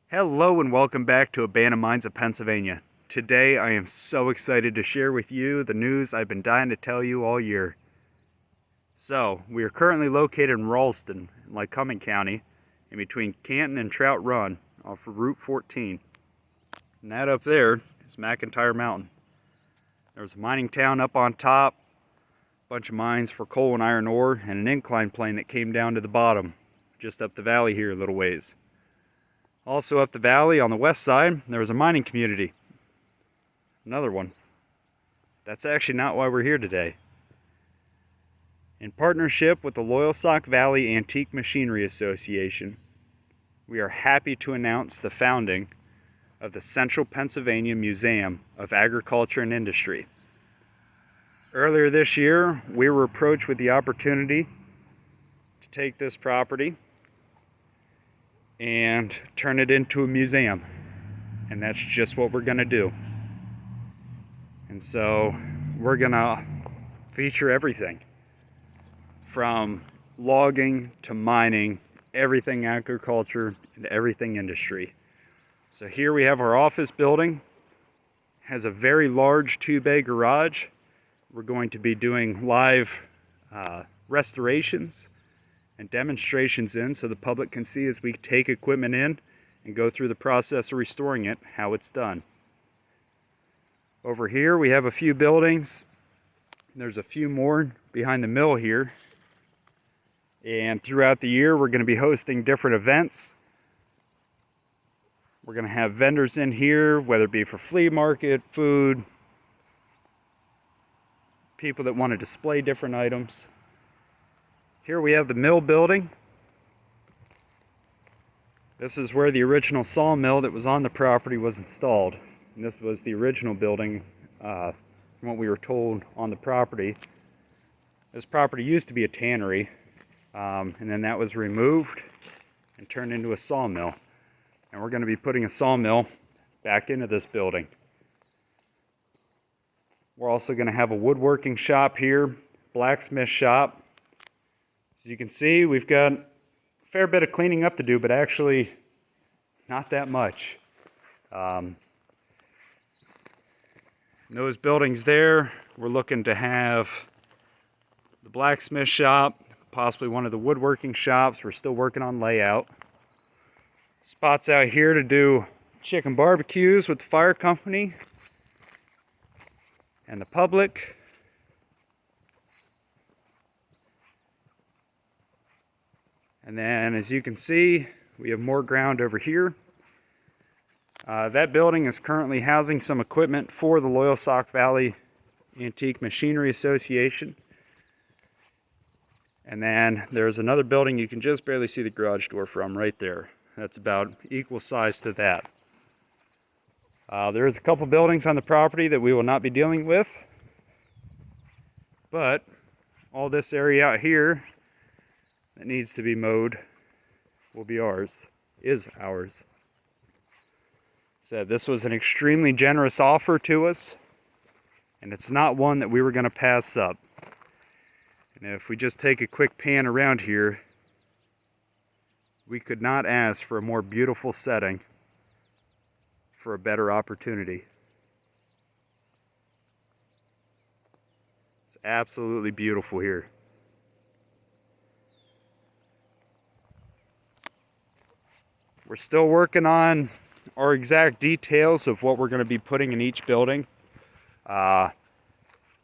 Hello and welcome back to Abandoned Mines of Pennsylvania. Today I am so excited to share with you the news I've been dying to tell you all year. So, we are currently located in Ralston, in Lycoming County, in between Canton and Trout Run off of Route 14. And that up there is McIntyre Mountain. There's a mining town up on top, a bunch of mines for coal and iron ore, and an incline plane that came down to the bottom, just up the valley here a little ways. Also up the valley on the west side, there was a mining community. Another one. That's actually not why we're here today. In partnership with the Loyalsock Valley Antique Machinery Association, we are happy to announce the founding of the Central Pennsylvania Museum of Agriculture and Industry. Earlier this year, we were approached with the opportunity to take this property and turn it into a museum, and that's just what we're gonna do. And so we're gonna feature everything from logging to mining, everything agriculture and everything industry. So here we have our office building. Has a very large 2-bay garage. We're going to be doing live restorations and demonstrations in so the public can see as we take equipment in and go through the process of restoring it, how it's done. Over here we have a few buildings. There's a few more behind the mill here. And throughout the year we're going to be hosting different events. We're going to have vendors in here, whether it be for flea market, food, people that want to display different items. Here we have the mill building. This is where the original sawmill that was on the property was installed. And this was the original building, from what we were told on the property. This property used to be a tannery, and then that was removed and turned into a sawmill. And we're going to be putting a sawmill back into this building. We're also going to have a woodworking shop here, blacksmith shop. As you can see, we've got a fair bit of cleaning up to do, but actually not that much. Those buildings there, we're looking to have the blacksmith shop, possibly one of the woodworking shops. We're still working on layout. Spots out here to do chicken barbecues with the fire company and the public. And then, as you can see, we have more ground over here. That building is currently housing some equipment for the Loyalsock Valley Antique Machinery Association. And then there's another building you can just barely see the garage door from right there. That's about equal size to that. There's a couple buildings on the property that we will not be dealing with. But all this area out here that needs to be mowed will be ours, is ours. So this was an extremely generous offer to us, and it's not one that we were going to pass up. And if we just take a quick pan around here, we could not ask for a more beautiful setting for a better opportunity. It's absolutely beautiful here. We're still working on our exact details of what we're going to be putting in each building.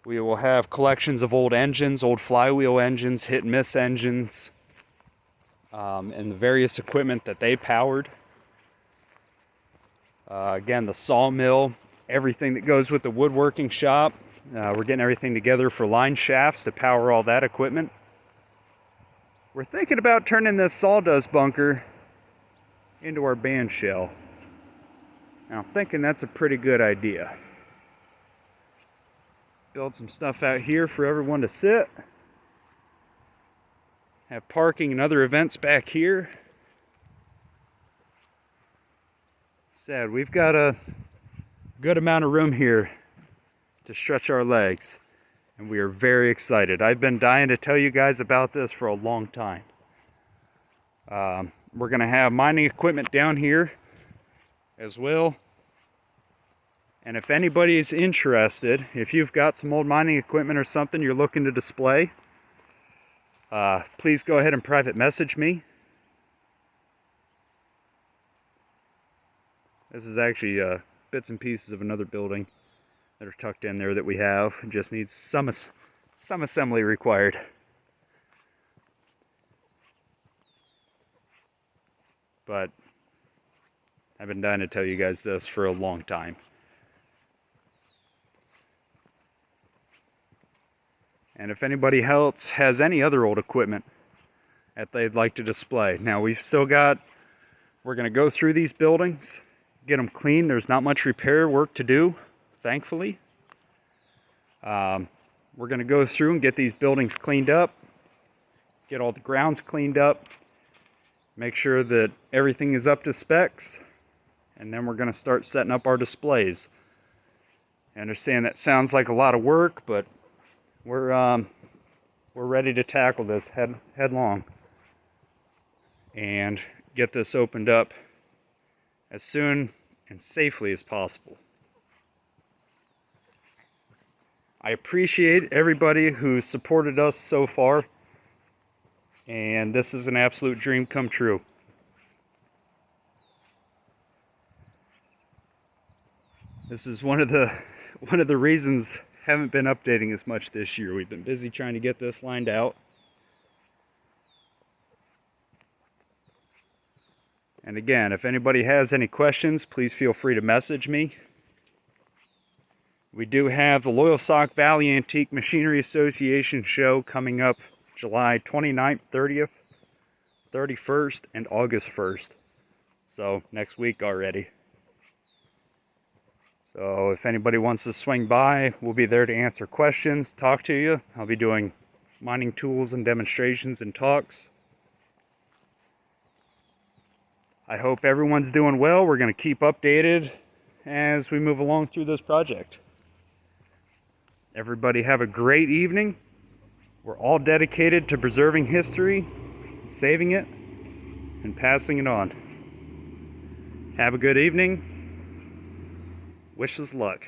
We will have collections of old engines, old flywheel engines, hit and miss engines, and the various equipment that they powered. Again, the sawmill, everything that goes with the woodworking shop. We're getting everything together for line shafts to power all that equipment. We're thinking about turning this sawdust bunker into our band shell. Now, I'm thinking that's a pretty good idea. Build some stuff out here for everyone to sit. Have parking and other events back here. Sad, we've got a good amount of room here to stretch our legs, and we are very excited. I've been dying to tell you guys about this for a long time. We're going to have mining equipment down here as well. And if anybody is interested, if you've got some old mining equipment or something you're looking to display, please go ahead and private message me. This is actually bits and pieces of another building that are tucked in there that we have. It just needs some assembly required. But I've been dying to tell you guys this for a long time. And if anybody else has any other old equipment that they'd like to display. Now we're going to go through these buildings, get them clean. There's not much repair work to do, thankfully. We're going to go through and get these buildings cleaned up, get all the grounds cleaned up, make sure that everything is up to specs, and then we're going to start setting up our displays. I understand that sounds like a lot of work, but we're ready to tackle this headlong and get this opened up as soon and safely as possible. I appreciate everybody who supported us so far, and this is an absolute dream come true. This is one of the reasons I haven't been updating as much this year. We've been busy trying to get this lined out. And again, if anybody has any questions, please feel free to message me. We do have the Loyalsock Valley Antique Machinery Association show coming up July 29th, 30th, 31st, and August 1st. So next week already. So if anybody wants to swing by, we'll be there to answer questions, talk to you. I'll be doing mining tools and demonstrations and talks. I hope everyone's doing well. We're going to keep updated as we move along through this project. Everybody have a great evening. We're all dedicated to preserving history, saving it, and passing it on. Have a good evening. Wish us luck.